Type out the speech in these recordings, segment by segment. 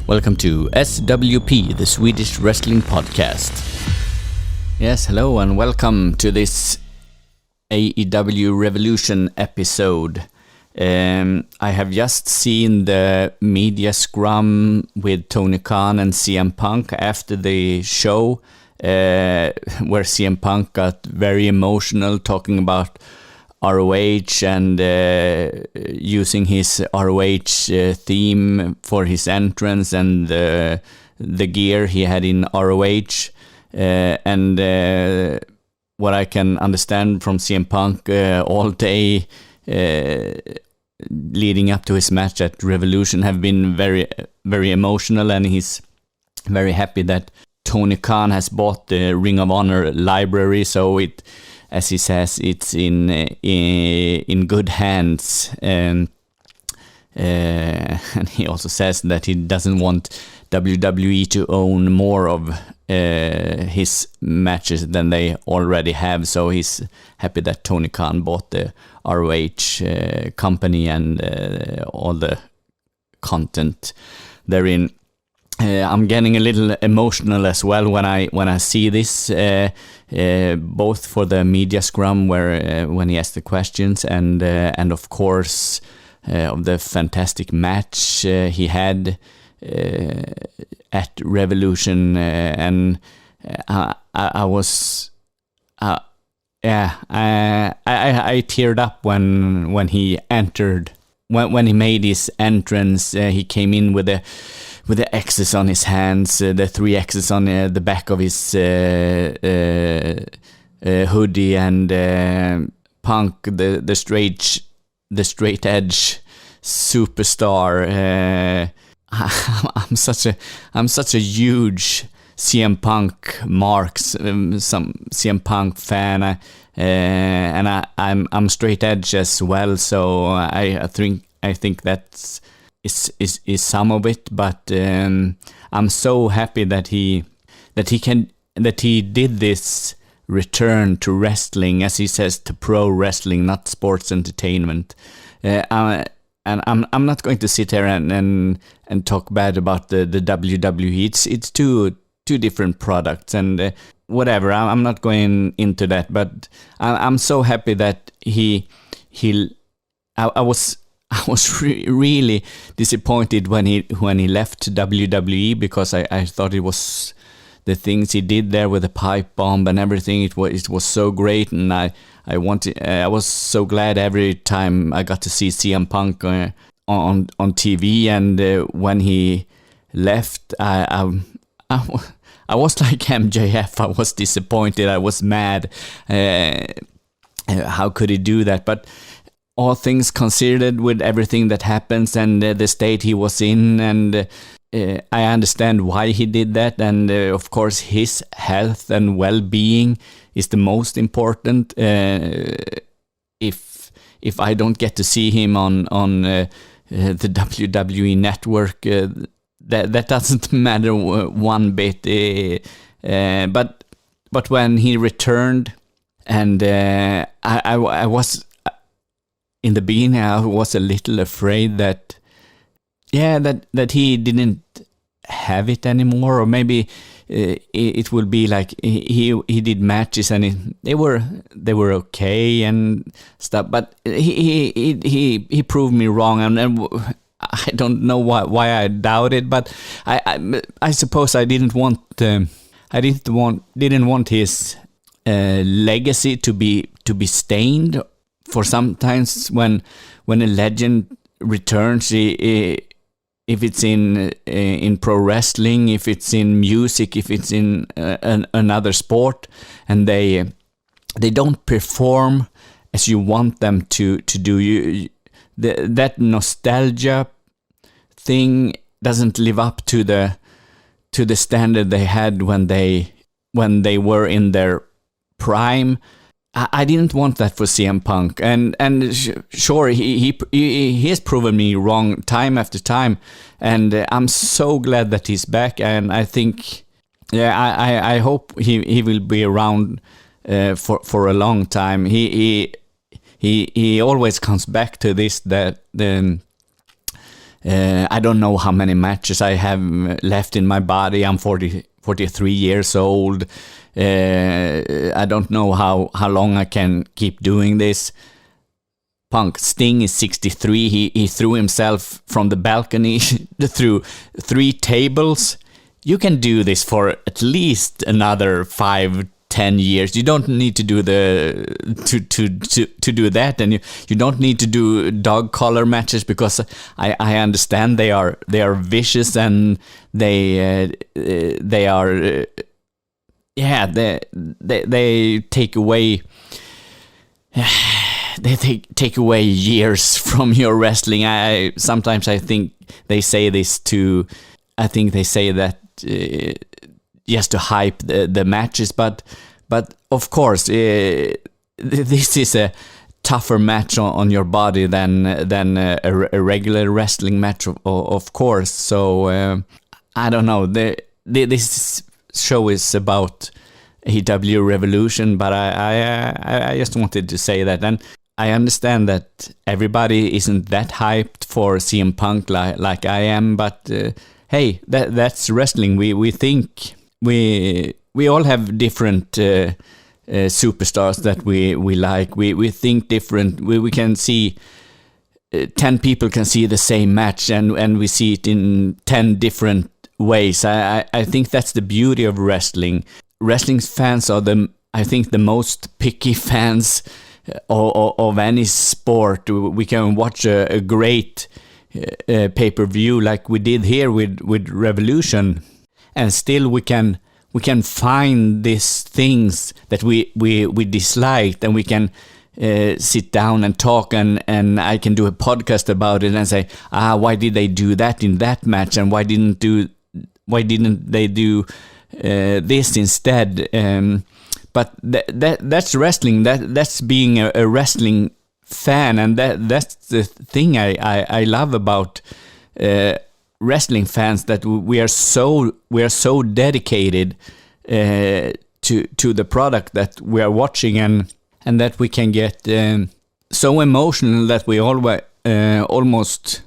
Welcome to SWP, the Swedish Wrestling Podcast. Yes, hello and welcome to this AEW Revolution episode. I have just seen the media scrum with Tony Khan and CM Punk after the show, where CM Punk got very emotional talking about ROH and using his ROH theme for his entrance and the gear he had in ROH. And what I can understand from CM Punk all day leading up to his match at Revolution have been very, very emotional, and he's very happy that Tony Khan has bought the Ring of Honor library, so it, as he says, it's in good hands. And he also says that he doesn't want WWE to own more of his matches than they already have. So he's happy that Tony Khan bought the ROH company and all the content therein. I'm getting a little emotional as well when I see this, both for the media scrum where when he asked the questions and of course of the fantastic match he had at Revolution, and I was I teared up when he entered, when he made his entrance. He came in with the X's on his hands, the 3 X's on the back of his hoodie, and Punk, the straight edge superstar. I'm such a huge CM Punk some CM Punk fan, and I'm straight edge as well. So I think that's is some of it, but I'm so happy that he did this return to wrestling, as he says, to pro wrestling, not sports entertainment. And I'm not going to sit here and talk bad about the WWE. It's two different products, and whatever. I'm not going into that, but I'm so happy that I was really disappointed when he left WWE, because I thought it was the things he did there with the pipe bomb and everything. It was so great, and I was so glad every time I got to see CM Punk on TV. And when he left, I was like MJF. I was disappointed. I was mad. How could he do that? But all things considered, with everything that happens and the state he was in, and I understand why he did that. And of course, his health and well-being is the most important. If I don't get to see him on the WWE network, that doesn't matter one bit. But when he returned, and I was, in the beginning, I was a little afraid that he didn't have it anymore, or maybe it will be like he did matches and they were okay and stuff, but he proved me wrong, and I don't know why I doubted, but I suppose I didn't want his legacy to be stained. For sometimes when a legend returns, if it's in pro wrestling, if it's in music, if it's in another sport, and they don't perform as you want them to do, that nostalgia thing doesn't live up to the standard they had when they were in their prime. I didn't want that for CM Punk, and sure, he has proven me wrong time after time, and I'm so glad that he's back. And I think, I hope he will be around for a long time. He always comes back to this, that I don't know how many matches I have left in my body. I'm 43 years old. I don't know how long I can keep doing this. Punk, Sting is 63. He threw himself from the balcony through 3 tables. You can do this for at least another 5-10 years. You don't need to do to do that, and you don't need to do dog collar matches, because I understand they are vicious, and they take away. They take away years from your wrestling. Sometimes I think they say this to. I think they say that just to hype the matches, but of course this is a tougher match on your body than a regular wrestling match, of course. So I don't know. This show is about AEW Revolution, but I just wanted to say that. And I understand that everybody isn't that hyped for CM Punk like I am, but hey, that's wrestling. We think we all have different superstars that we like. We think different. We can see 10 people can see the same match, and we see it in 10 different ways. I think that's the beauty of wrestling. Wrestling fans are I think the most picky fans of any sport. We can watch a great pay-per-view like we did here with Revolution, and still we can find these things that we disliked, and we can sit down and talk, and I can do a podcast about it and say, why did they do that in that match, and why didn't they do this instead? But that's wrestling. That's being a wrestling fan, and that's the thing I love about wrestling fans, that we are so dedicated to the product that we are watching, and that we can get so emotional that we almost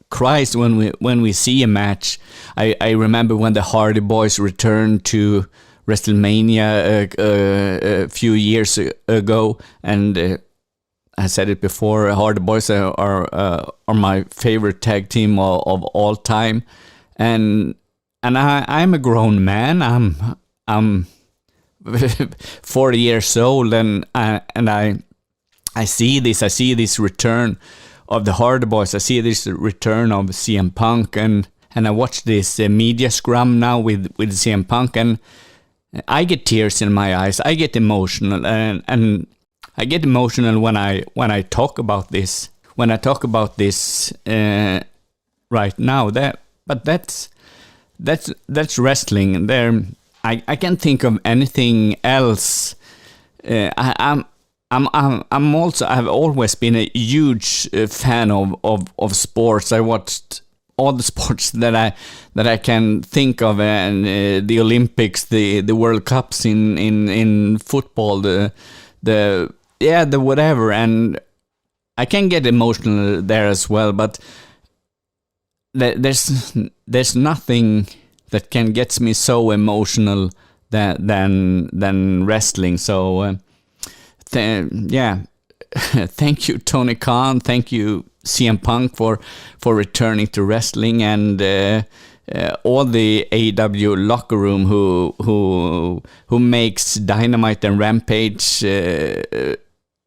cries when we see a match. I remember when the Hardy Boys returned to WrestleMania a few years ago, and I said it before, Hardy Boys are my favorite tag team of all time, and I'm a grown man. I'm 40 years old, and I see this return of the Hardy Boys. I see this return of CM Punk, and I watch this media scrum now with CM Punk, and I get tears in my eyes. I get emotional, and I get emotional when I talk about this. When I talk about this right now, but that's wrestling. There, I can't think of anything else. I've always been a huge fan of sports. I watched all the sports that I can think of, and the Olympics, the World Cups in football, the whatever, and I can get emotional there as well. But there's nothing that can get me so emotional than wrestling. So thank you, Tony Khan. Thank you, CM Punk, for returning to wrestling, and all the AEW locker room who makes Dynamite and Rampage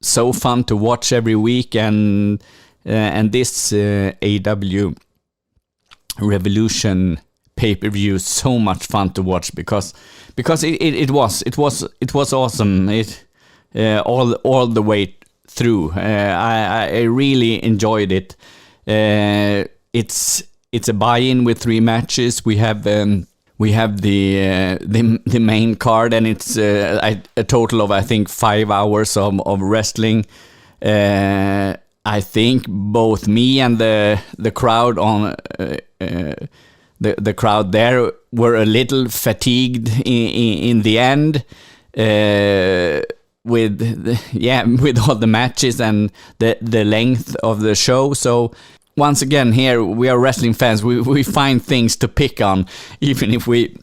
so fun to watch every week, and this AEW Revolution pay-per-view so much fun to watch, because it was awesome. It all the way through. I really enjoyed it. It's a buy-in with 3 matches. We have the main card, and it's a total of, I think, 5 hours of wrestling. I think both me and the crowd on the crowd there were a little fatigued in the end. With all the matches and the length of the show. So once again, here we are wrestling fans. We find things to pick on, even if we,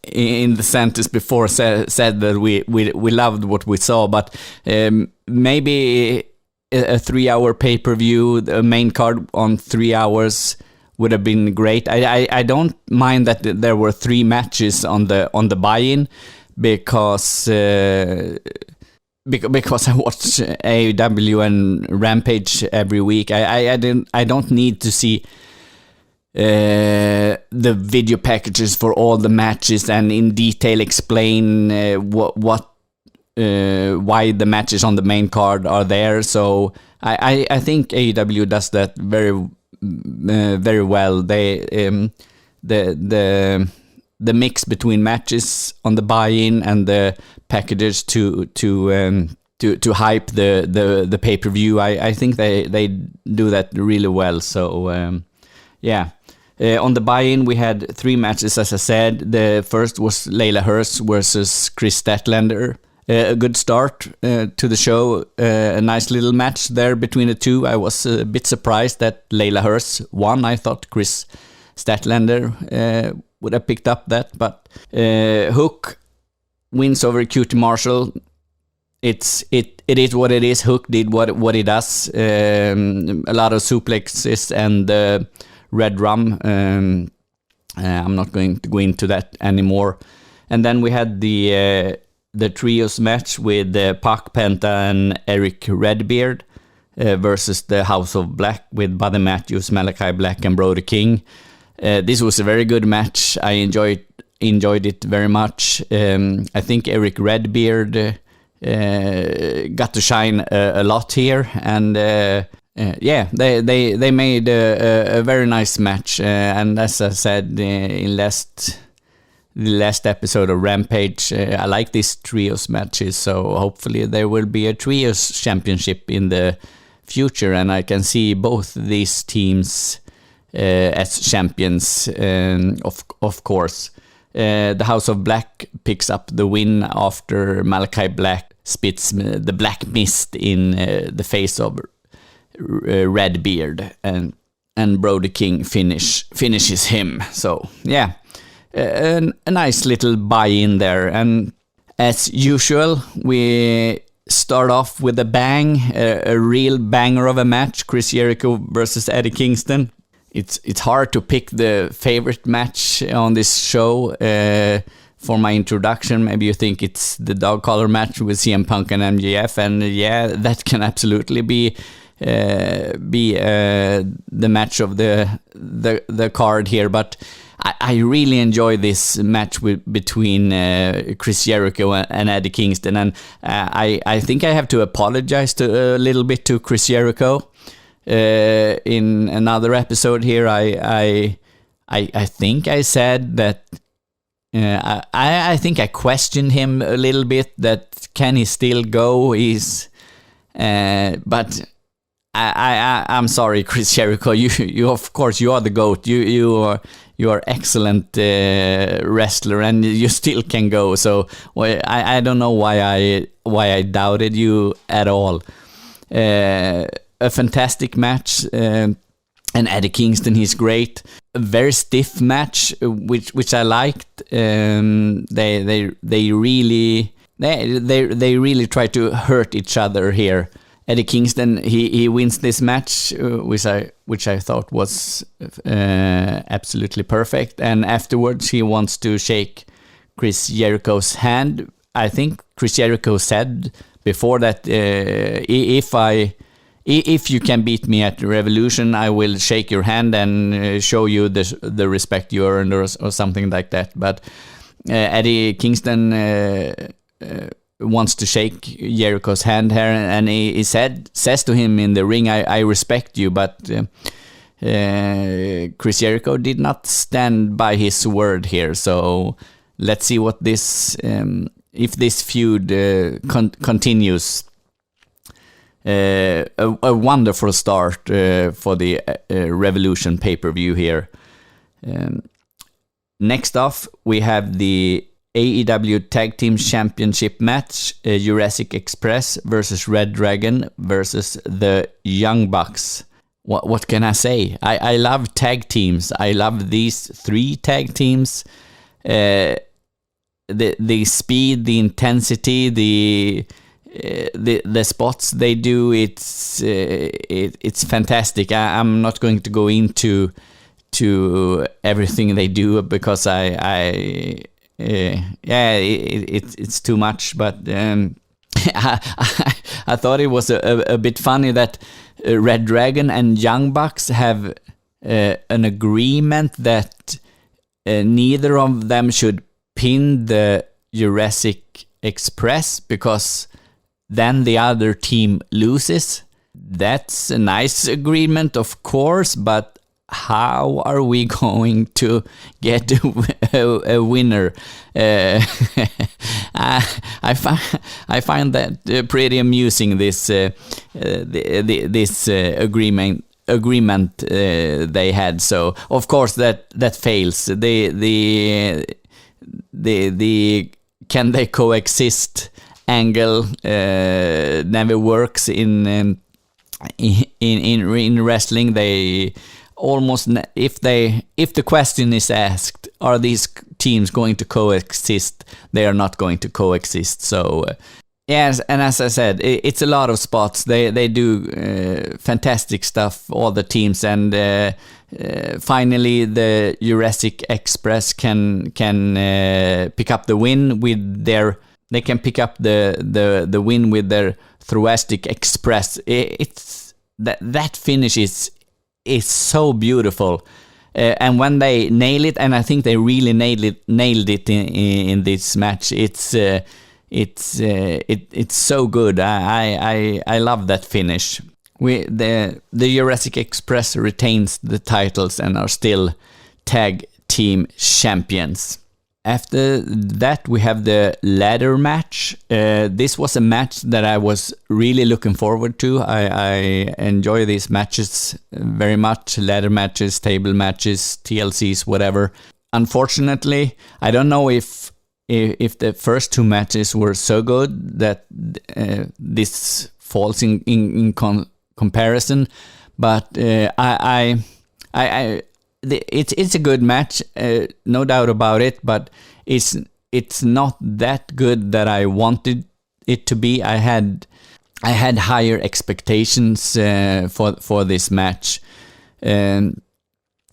in the sentence before, said that we loved what we saw. But maybe a 3-hour pay-per-view, the main card on 3 hours would have been great. I don't mind that there were 3 matches on the buy-in, because I watch AEW and Rampage every week. I don't need to see the video packages for all the matches and in detail explain why the matches on the main card are there. So I think AEW does that very well. They the mix between matches on the buy-in and the packages to hype the pay-per-view. I think they do that really well. So yeah. On the buy-in, we had 3 matches, as I said. The first was Layla Hirsch versus Chris Statlander. A good start to the show. A nice little match there between the two. I was a bit surprised that Layla Hirsch won. I thought Chris Statlander would have picked up that. But Hook wins over QT Marshall. It is what it is. Hook did what he does. A lot of suplexes and Red Rum. I'm not going to go into that anymore. And then we had the trios match with Pac, Penta, and Eric Redbeard versus the House of Black with Buddy Matthews, Malachi Black, and Brody King. This was a very good match. I enjoyed it very much. I think Eric Redbeard got to shine a lot here, and yeah, they made a very nice match. And as I said in the last episode of Rampage, I like these trios matches, so hopefully there will be a trios championship in the future, and I can see both these teams as champions, of course. The House of Black picks up the win after Malachi Black spits the black mist in the face of Redbeard, and Brody King finishes him. So yeah, a nice little buy-in there. And as usual, we start off with a bang, a real banger of a match. Chris Jericho versus Eddie Kingston. It's hard to pick the favorite match on this show. For my introduction, maybe you think it's the dog collar match with CM Punk and MJF, and yeah, that can absolutely be the match of the card here. But I really enjoy this match between Chris Jericho and Eddie Kingston, and I think I have to apologize a little bit to Chris Jericho. In another episode here, I think I said that I think I questioned him a little bit, that can he still go? But I'm sorry, Chris Jericho. You of course you are the GOAT. You are excellent wrestler, and you still can go. So I don't know why I doubted you at all. A fantastic match, and Eddie Kingston, he's great. A very stiff match, which I liked. They really try to hurt each other here. Eddie Kingston, he wins this match, which I thought was absolutely perfect. And afterwards, he wants to shake Chris Jericho's hand. I think Chris Jericho said before that if you can beat me at Revolution, I will shake your hand and show you the respect you earned, or something like that. But Eddie Kingston wants to shake Jericho's hand here, and he says to him in the ring, I respect you, but Chris Jericho did not stand by his word here. So let's see what this if this feud continues. A wonderful start for the Revolution pay-per-view here. Next off, we have the AEW Tag Team Championship match, Jurassic Express versus Red Dragon versus the Young Bucks. what can I say? I love tag teams. I love these 3 tag teams. The speed, the intensity, the spots they do. It's fantastic. I'm not going to go into everything they do because it's too much. But I thought it was a bit funny that Red Dragon and Young Bucks have an agreement that neither of them should pin the Jurassic Express because then the other team loses. That's a nice agreement, of course, but how are we going to get a winner? I find that pretty amusing. This agreement they had. So of course that fails. The can they coexist angle never works in wrestling. They almost, if the question is asked, are these teams going to coexist? They are not going to coexist. So yes, and as I said, it's a lot of spots. They do fantastic stuff, all the teams, and finally the Jurassic Express can pick up the win with their. They can pick up the win with their Thoracic Express. It's that finish is so beautiful, and when they nail it, and I think they really nailed it in this match. It's so good. I love that finish. The Jurassic Express retains the titles and are still tag team champions. After that, we have the ladder match. This was a match that I was really looking forward to. I enjoy these matches very much. Ladder matches, table matches, TLCs, whatever. Unfortunately, I don't know if the first 2 matches were so good that this falls in comparison. But it's a good match, no doubt about it, but it's not that good that I wanted it to be. I had higher expectations for this match.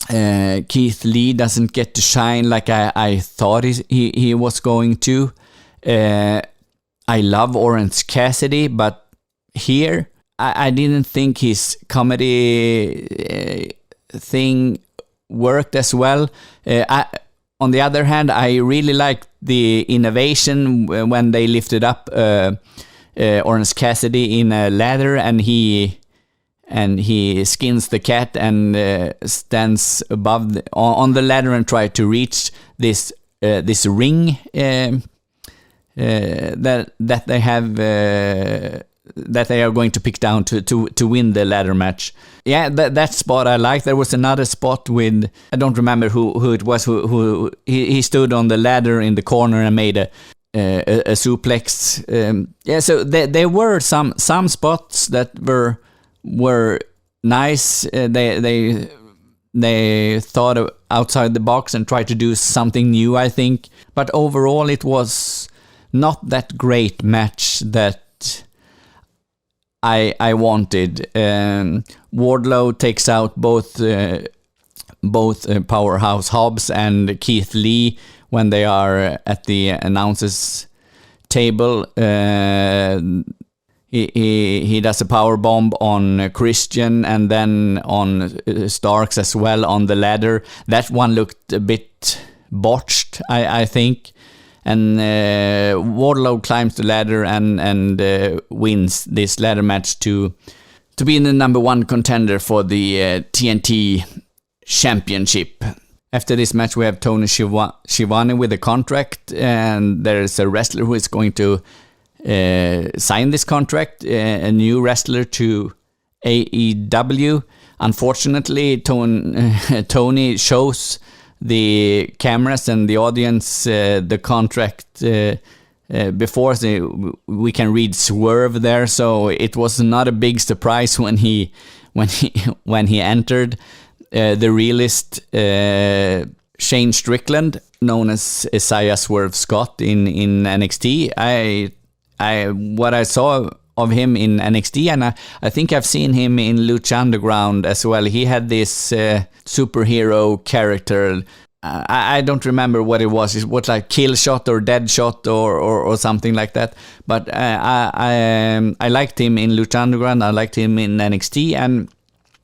Keith Lee doesn't get to shine like I thought he was going to. I love Orange Cassidy, but here I didn't think his comedy thing worked as well. On the other hand, I really liked the innovation when they lifted up Orange Cassidy in a ladder, and he skins the cat and stands above on the ladder and try to reach this ring that they have. That they are going to pick down to win the ladder match. Yeah, that spot I liked. There was another spot with, I don't remember who it was, who he stood on the ladder in the corner and made a suplex. So there were some spots that were nice. They thought outside the box and tried to do something new, I think. But overall, it was not that great match that I wanted. Wardlow takes out both Powerhouse Hobbs and Keith Lee when they are at the announcers table. He does a power bomb on Christian and then on Starks as well on the ladder. That one looked a bit botched, I think. And Wardlow climbs the ladder and wins this ladder match to be the number 1 contender for the TNT Championship. After this match, we have Tony Schiavone with a contract, and there's a wrestler who is going to sign this contract, a new wrestler to AEW. Unfortunately, Tony shows the cameras and the audience the contract before we can read swerve there, so it was not a big surprise when he when he entered, the realist Shane Strickland, known as Isaiah Swerve Scott in NXT. What I saw of him in NXT, and I think I've seen him in Lucha Underground as well. He had this superhero character. I don't remember what it was. It was like Kill Shot or Dead Shot or something like that. But I liked him in Lucha Underground. I liked him in NXT, and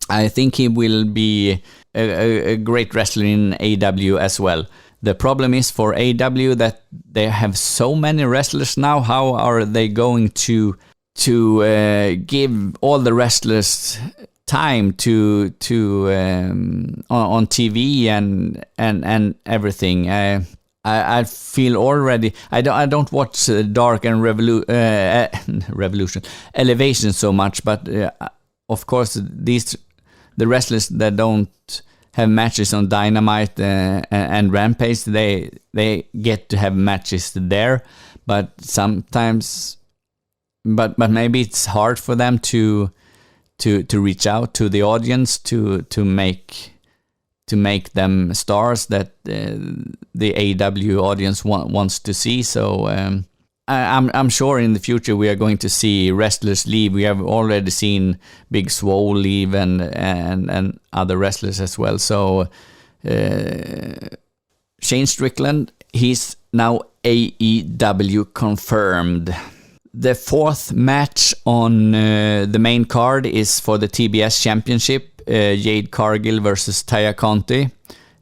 I think he will be a great wrestler in AEW as well. The problem is for AEW that they have so many wrestlers now. How are they going to give all the wrestlers time to on TV and everything? I feel already. I don't watch Dark and Revolution, Elevation so much, but of course the wrestlers that don't have matches on Dynamite and Rampage, they get to have matches there, but sometimes, but maybe it's hard for them to reach out to the audience to make them stars that the AEW audience wants to see. So I'm sure in the future we are going to see wrestlers leave. We have already seen Big Swole leave and other wrestlers as well. So Shane Strickland, he's now AEW confirmed. The fourth match on the main card is for the TBS Championship, Jade Cargill versus Taya Conti.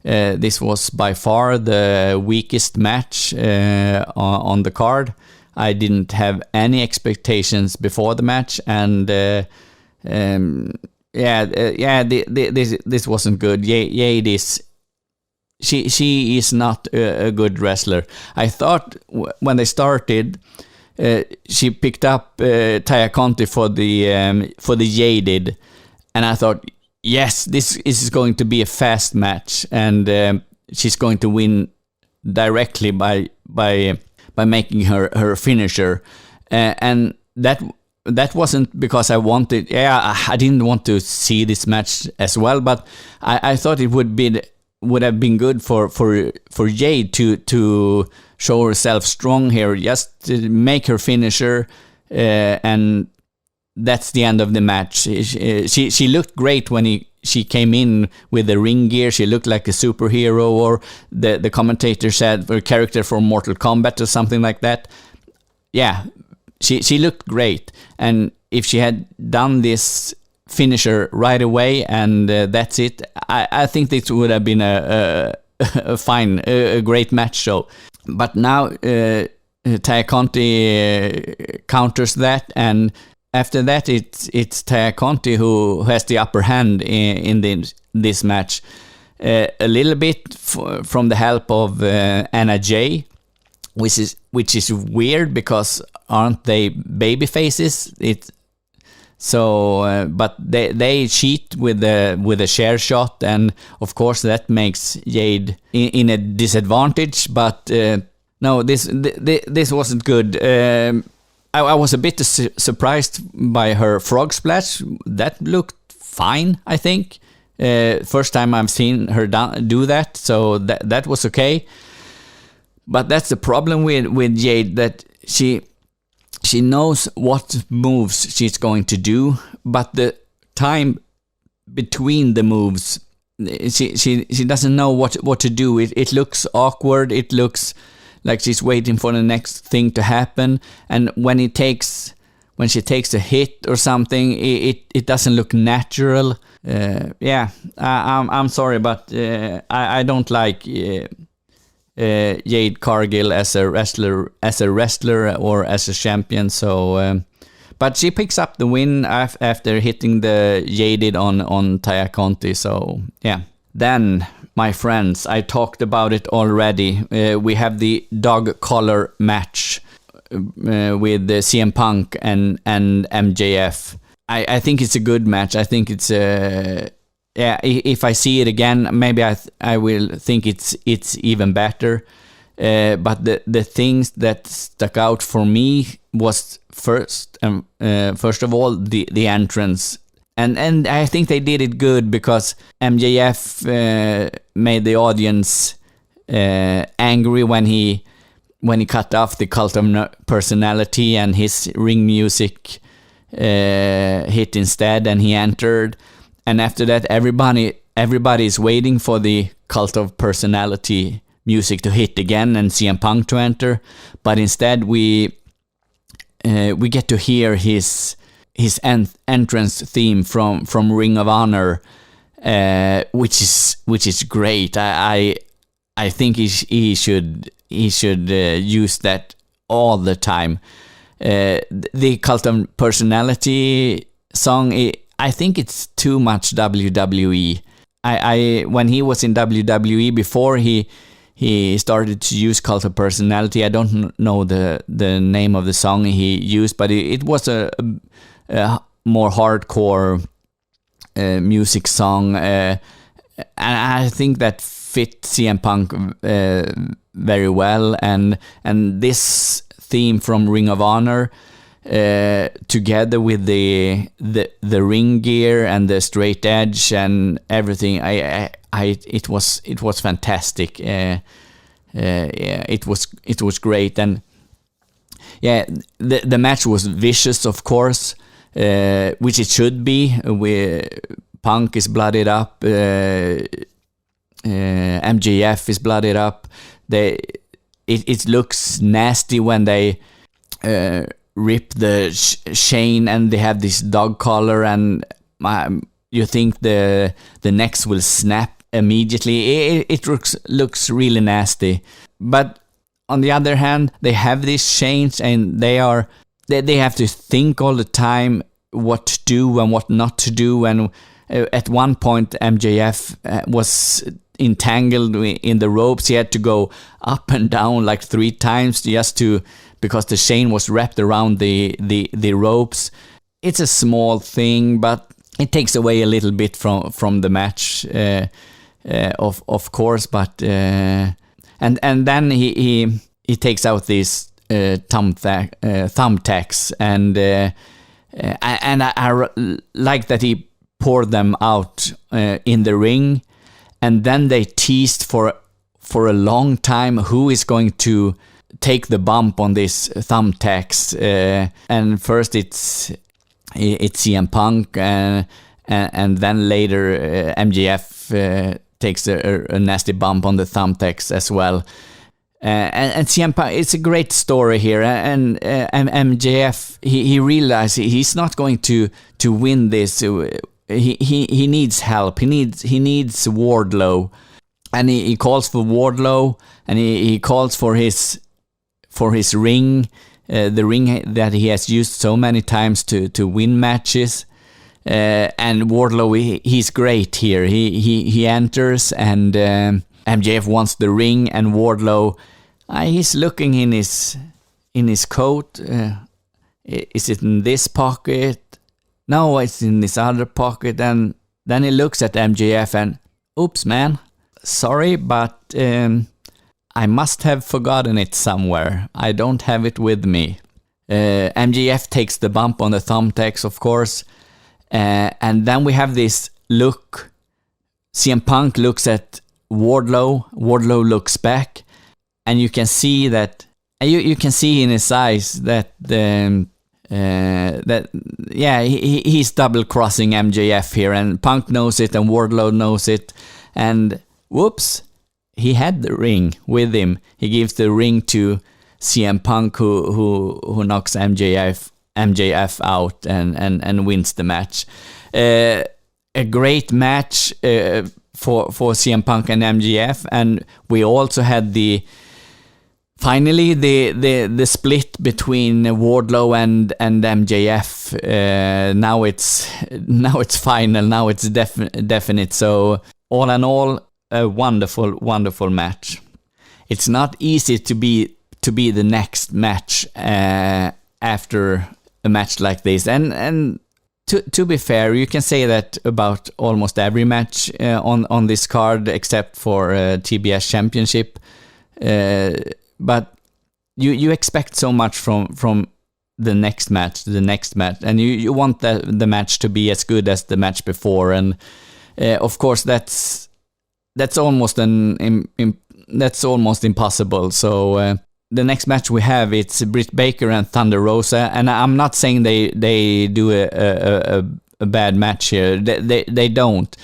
This was by far the weakest match on the card. I didn't have any expectations before the match, and this wasn't good. Jade is she is not a good wrestler. I thought when they started, she picked up Taya Conti for the Jaded, and I thought, yes, this is going to be a fast match, and she's going to win directly by making her finisher, and that wasn't because I wanted. I didn't want to see this match as well, but I thought it would have been good for Jade to show herself strong here, just to make her finisher, and that's the end of the match. She looked great when she came in with the ring gear. She looked like a superhero, or the commentator said her character from Mortal Kombat or something like that. Yeah, she looked great, and if she had done this finisher right away and that's it, I think this would have been a great match show. But now Taya Conti counters that, and after that, it's Taya Conti who has the upper hand in this match. A little bit from the help of Anna Jay, which is weird because aren't they baby faces? But they cheat with a share shot, and of course that makes Jade in a disadvantage. But no, this wasn't good. I was a bit surprised by her frog splash. That looked fine, I think. First time I've seen her do that, so that was okay. But that's the problem with Jade, that she knows what moves she's going to do, but the time between the moves, she doesn't know what to do. It looks awkward. It looks like she's waiting for the next thing to happen, and when she takes a hit or something, it doesn't look natural. I'm sorry, but I don't like Jade Cargill as a wrestler or as a champion. So, but she picks up the win after hitting the Jaded on Taya Conti. So yeah. Then, my friends, I talked about it already. We have the dog collar match with CM Punk and MJF. I think it's a good match. I think it's if I see it again, maybe I will think it's even better. But the things that stuck out for me was first of all the entrance. And I think they did it good because MJF made the audience angry when he cut off the Cult of Personality and his ring music hit instead, and he entered. And after that, everybody is waiting for the Cult of Personality music to hit again and CM Punk to enter. But instead, we get to hear his entrance theme from Ring of Honor, which is great. I think he should use that all the time. The Cult of Personality song, I think it's too much WWE. I when he was in WWE before he started to use Cult of Personality, I don't know the name of the song he used, but it was a more hardcore music song, and I think that fit CM Punk very well. And this theme from Ring of Honor, together with the ring gear and the straight edge and everything, it was fantastic. It was great. And yeah, the match was vicious, of course, which it should be. Punk is bloodied up, MJF is bloodied up. It looks nasty when they rip the chain and they have this dog collar, and you think the necks will snap immediately. It looks really nasty. But on the other hand, they have these chains, and they have to think all the time what to do and what not to do. And at one point, MJF was entangled in the ropes. He had to go up and down like 3 times because the chain was wrapped around the ropes. It's a small thing, but it takes away a little bit from the match, of course. But and then he takes out these thumbtacks, and I like that he poured them out in the ring, and then they teased for a long time who is going to take the bump on these thumbtacks, and first it's CM Punk, and then later MJF takes a nasty bump on the thumbtacks as well. And CM Punk, it's a great story here, and MJF he realized he's not going to win this. He needs help. He needs Wardlow, and he calls for Wardlow, and he calls for his ring, the ring that he has used so many times to win matches. And Wardlow, he's great here. He enters, and MJF wants the ring, and Wardlow, he's looking in his coat. Is it in this pocket? No, it's in this other pocket. And then he looks at MJF and, oops, man, sorry, but I must have forgotten it somewhere. I don't have it with me. MJF takes the bump on the thumbtacks, of course. And then we have this look. CM Punk looks at Wardlow. Wardlow looks back. And you can see that, you can see in his eyes that he's double crossing MJF here, and Punk knows it, and Wardlow knows it, and whoops, he had the ring with him. He gives the ring to CM Punk, who knocks MJF out and wins the match. A great match for CM Punk and MJF, and we also had finally the split between Wardlow and MJF. Now it's final. Now it's definite. So all in all, a wonderful match. It's not easy to be the next match after a match like this. And to be fair, you can say that about almost every match on this card, except for TBS Championship. But you expect so much from the next match, and you want the match to be as good as the match before, and of course that's almost that's almost impossible. So the next match we have, it's Britt Baker and Thunder Rosa, and I'm not saying they do a bad match here. They don't.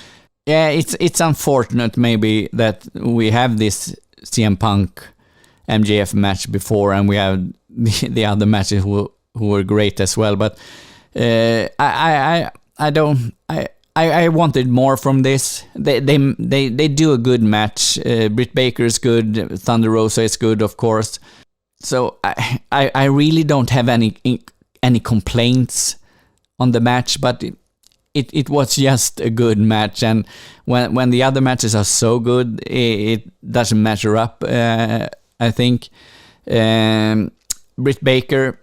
Yeah, it's unfortunate maybe that we have this CM Punk MJF match before, and we have the other matches who were great as well. But I wanted more from this. They do a good match. Britt Baker is good. Thunder Rosa is good, of course. So I really don't have any complaints on the match, but it was just a good match. And when the other matches are so good, it doesn't measure up. I think Britt Baker,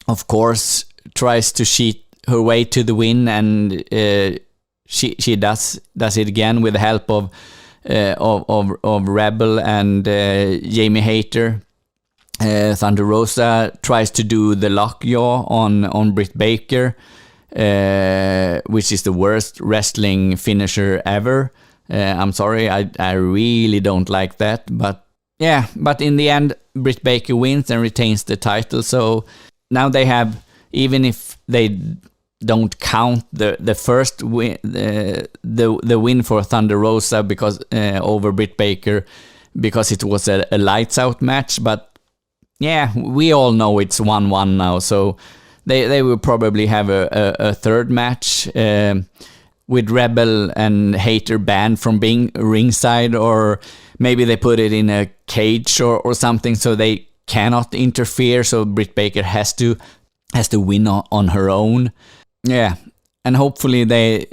of course, tries to cheat her way to the win, and she does it again with the help of Rebel and Jamie Hayter. Thunder Rosa tries to do the lockjaw on Britt Baker, which is the worst wrestling finisher ever. I'm sorry, I really don't like that, but yeah, but in the end, Britt Baker wins and retains the title. So now they have, even if they don't count the first win, the win for Thunder Rosa because over Britt Baker, because it was a lights out match. But yeah, we all know it's 1-1 now. So they will probably have a third match with Rebel and Hayter banned from being ringside, or maybe they put it in a cage or something so they cannot interfere. So Britt Baker has to win on her own. Yeah, and hopefully they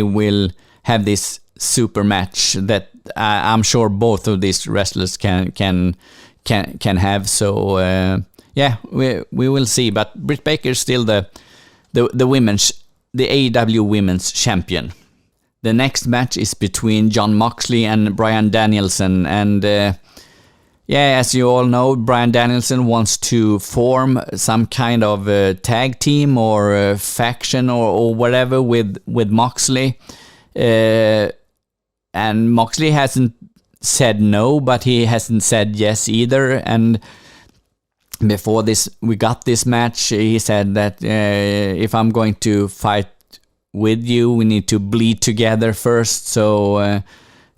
will have this super match that I'm sure both of these wrestlers can have. So yeah, we will see. But Britt Baker is still the AEW Women's Champion. The next match is between Jon Moxley and Bryan Danielson, and yeah, as you all know, Bryan Danielson wants to form some kind of tag team or faction or whatever with Moxley, and Moxley hasn't said no, but he hasn't said yes either. And before we got this match, he said that if I'm going to fight with you, we need to bleed together first. So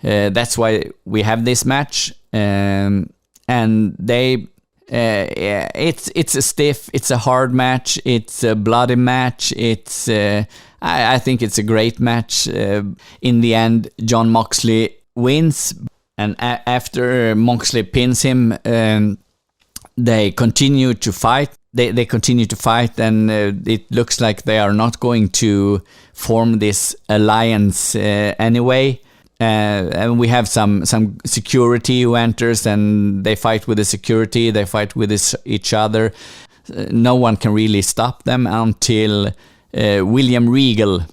that's why we have this match. And they, it's a stiff, it's a hard match, it's a bloody match. It's I think it's a great match. In the end, Jon Moxley wins, and after Moxley pins him, they continue to fight. They continue to fight, and it looks like they are not going to form this alliance anyway. And we have some security who enters, and they fight with the security. They fight with each other. No one can really stop them until William Regal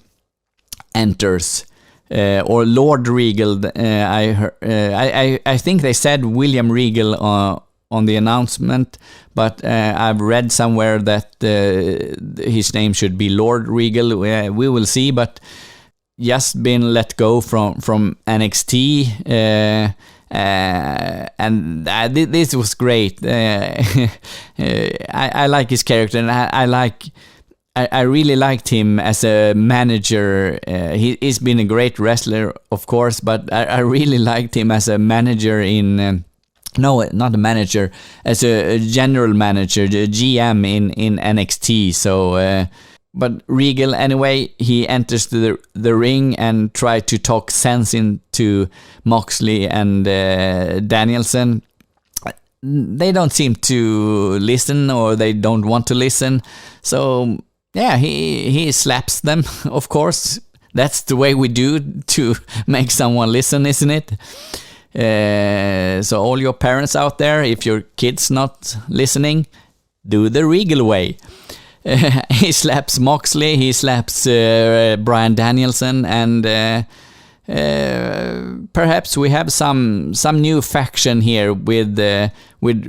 enters, or Lord Regal. I think they said William Regal on the announcement, but I've read somewhere that his name should be Lord Regal. We will see, but just been let go from NXT, and this was great. I like his character, and I really liked him as a manager. He's been a great wrestler, of course, but I really liked him as a manager in. No, not a manager, as a general manager, the GM in NXT. So, but Regal, anyway, he enters the ring and tries to talk sense into Moxley and Danielson. They don't seem to listen, or they don't want to listen. So, yeah, he slaps them, of course. That's the way we do to make someone listen, isn't it? So all your parents out there, if your kid's not listening, do the Regal way. He slaps Moxley, he slaps Bryan Danielson, and perhaps we have some new faction here with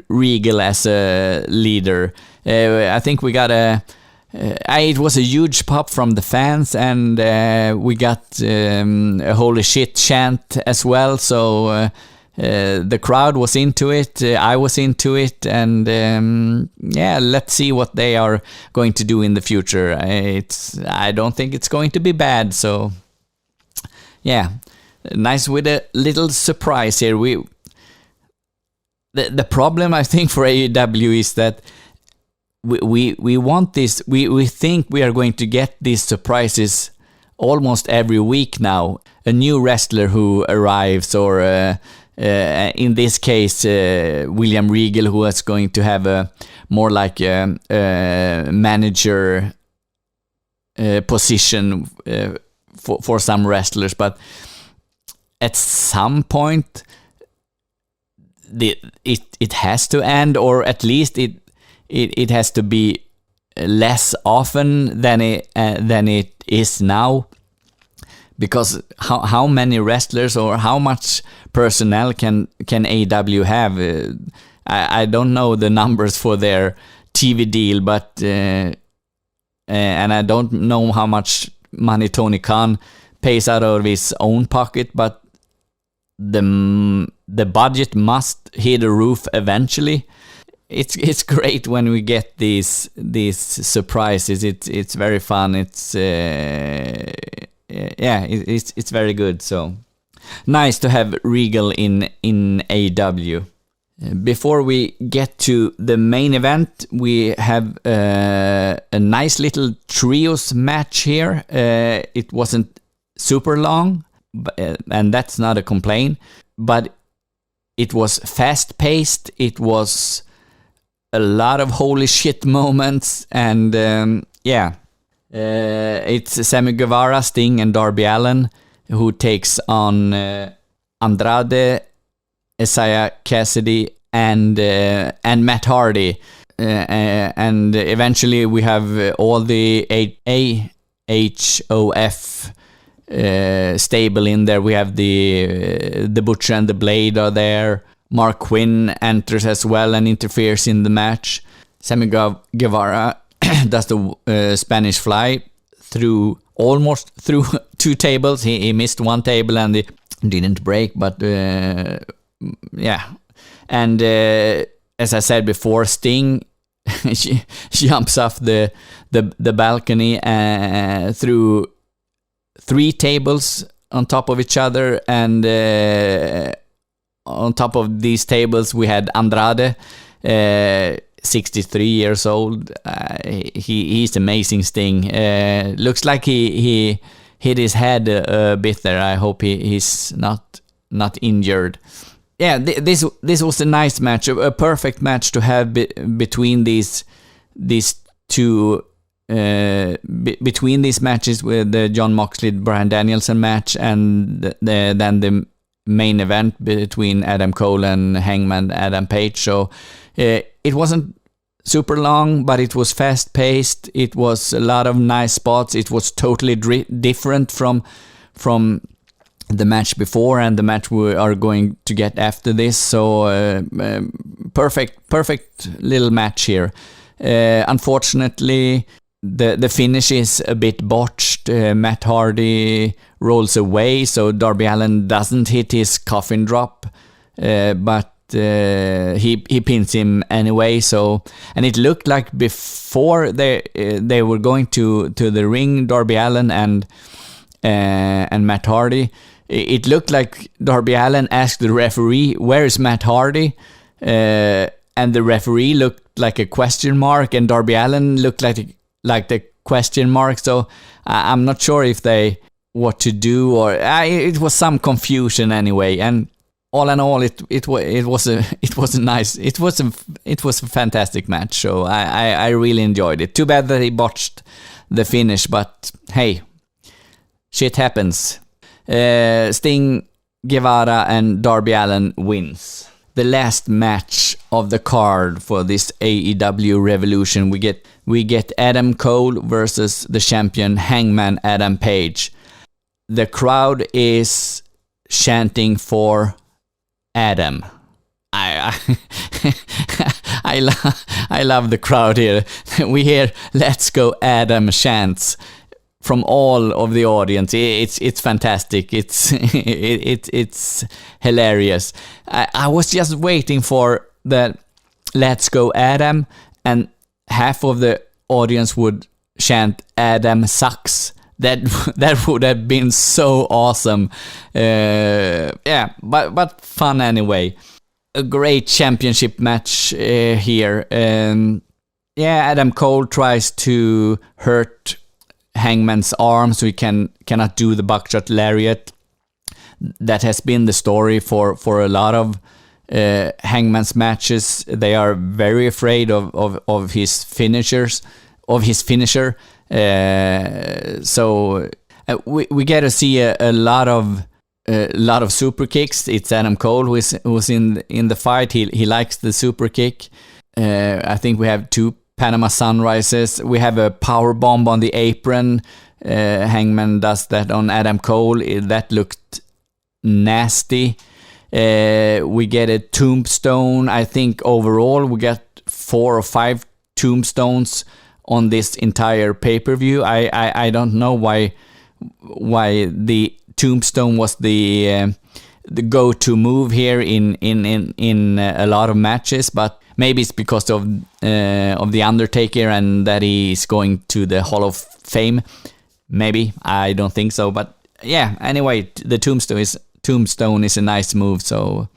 Regal as a leader. I think we got it was a huge pop from the fans, and we got a holy shit chant as well. So the crowd was into it. I was into it, and let's see what they are going to do in the future. I don't think it's going to be bad. So yeah, nice with a little surprise here. The problem I think for AEW is that we want this. We think we are going to get these surprises almost every week now. A new wrestler who arrives, or in this case, William Regal, who is going to have a more like a manager position for some wrestlers. But at some point, it has to end, or at least it has to be less often than it is now, because how many wrestlers or how much personnel can AEW have? I don't know the numbers for their TV deal, but and I don't know how much money Tony Khan pays out of his own pocket, but the budget must hit a roof eventually. It's great when we get these surprises. It's very fun. It's very good. So nice to have Regal in AEW. Before we get to the main event, we have a nice little trios match here. It wasn't super long, and that's not a complaint, but it was fast-paced. It was a lot of holy shit moments, and it's Sammy Guevara, Sting, and Darby Allin who takes on Andrade, Isaiah Cassidy, and Matt Hardy, and eventually we have all the AHOF stable in there. We have the Butcher and the Blade are there. Mark Quinn enters as well and interferes in the match. Sammy Guevara does the Spanish Fly almost through 2 tables. He missed 1 table and it didn't break, but And as I said before, Sting she jumps off the balcony through 3 tables on top of each other, and on top of these tables we had Andrade, 63 years old. He's amazing, Sting. Looks like he hit his head a bit there. I hope he's not injured. Yeah, this was a nice match, a perfect match to have between these two. Between these matches, with the Jon Moxley Bryan Danielson match, and then the main event between Adam Cole and Hangman Adam Page. So it wasn't super long, but it was fast paced. It was a lot of nice spots. It was totally different from the match before and the match we are going to get after this. So perfect little match here. Unfortunately, the finish is a bit botched. Matt Hardy rolls away, so Darby Allin doesn't hit his coffin drop, but he pins him anyway. So, and it looked like before they were going to the ring, Darby Allin and Matt Hardy, it looked like Darby Allin asked the referee, "Where is Matt Hardy?" And the referee looked like a question mark, and Darby Allin looked like the question mark. So I'm not sure if what to do, or it was some confusion anyway. And all in all, it was a fantastic match. So I really enjoyed it. Too bad that he botched the finish, but hey, shit happens. Sting, Guevara, and Darby Allin wins. The last match of the card for this AEW Revolution, we get Adam Cole versus the champion Hangman Adam Page. the crowd is chanting for Adam. I love the crowd here. We hear "Let's go Adam" chants from all of the audience. It's fantastic. It's hilarious. I was just waiting for the "Let's go Adam," and half of the audience would chant "Adam sucks." That would have been so awesome. But fun anyway. A great championship match here. Adam Cole tries to hurt Hangman's arm so he cannot do the buckshot lariat. That has been the story for a lot of Hangman's matches. They are very afraid of his finishers, of his finisher. So we get to see a lot of super kicks. It's Adam Cole who's in the fight. He likes the super kick. I think we have 2 Panama Sunrises. We have a power bomb on the apron. Hangman does that on Adam Cole. That looked nasty. We get a tombstone. I think overall we get 4 or 5 tombstones on this entire pay-per-view. I don't know why the tombstone was the go-to move here in a lot of matches, but maybe it's because of the Undertaker and that he's going to the Hall of Fame. Maybe, I don't think so, but yeah. Anyway, the tombstone is a nice move. So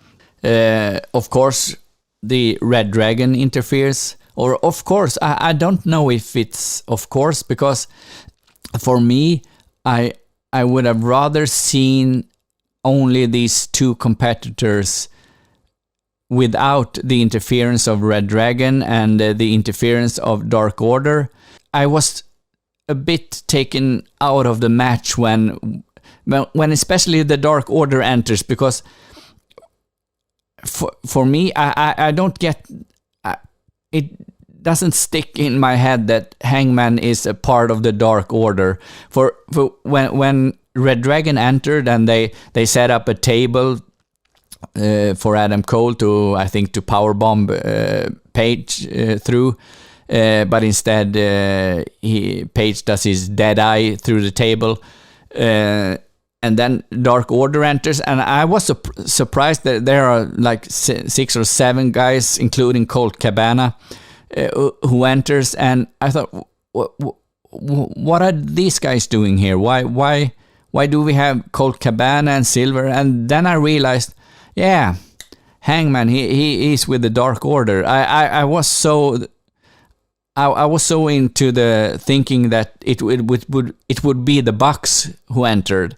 of course the Red Dragon interferes, or of course I don't know if it's of course, because for me I would have rather seen only these 2 competitors without the interference of Red Dragon and the interference of Dark Order. I was a bit taken out of the match when especially the Dark Order enters, because for me I don't get it. Doesn't stick in my head that Hangman is a part of the Dark Order. For when Red Dragon entered and they set up a table for Adam Cole to powerbomb Page through, but instead Page does his dead eye through the table, and then Dark Order enters, and I was surprised that there are like 6 or 7 guys, including Colt Cabana, who enters, and I thought, what are these guys doing here? Why do we have Colt Cabana and Silver? And then I realized, Hangman, he is with the Dark Order. I was so into the thinking that it would be the Bucks who entered,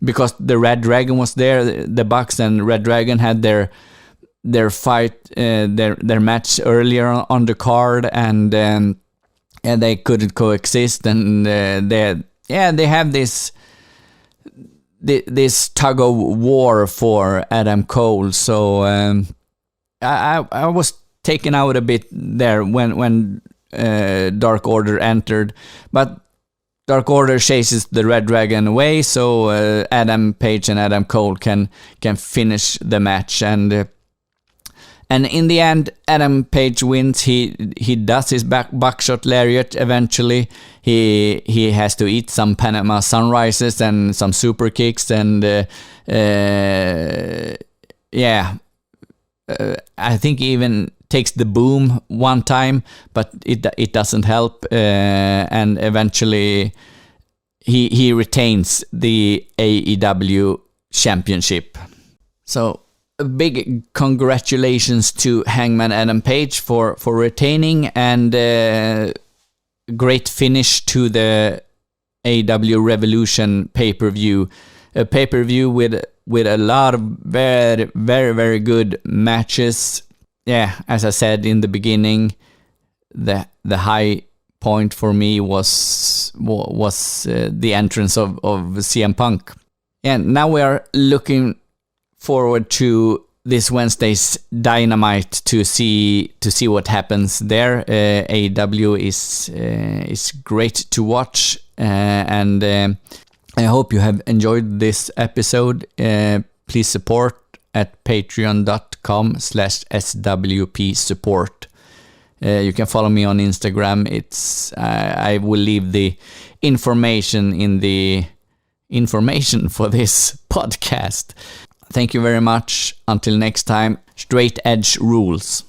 because the Red Dragon was there. The Bucks and Red Dragon had their fight, their match earlier on the card, and they couldn't coexist, and they have this tug of war for Adam Cole. So I was taken out a bit there when Dark Order entered, but Dark Order chases the Red Dragon away, so Adam Page and Adam Cole can finish the match, and in the end, Adam Page wins. He does his buckshot lariat eventually. He has to eat some Panama Sunrises and some super kicks, and I think he even takes the boom one time, but it doesn't help, and eventually he retains the AEW championship. So a big congratulations to Hangman Adam Page for retaining, and great finish to the AEW Revolution pay-per-view. A pay-per-view with a lot of very, very, very good matches. Yeah, as I said in the beginning, the high point for me was the entrance of CM Punk. And now we are looking forward to this Wednesday's Dynamite to see what happens there. AEW is great to watch, and I hope you have enjoyed this episode. Please support at patreon.com/SWP support. You can follow me on Instagram. I will leave the information in the information for this podcast. Thank you very much. Until next time, straight edge rules.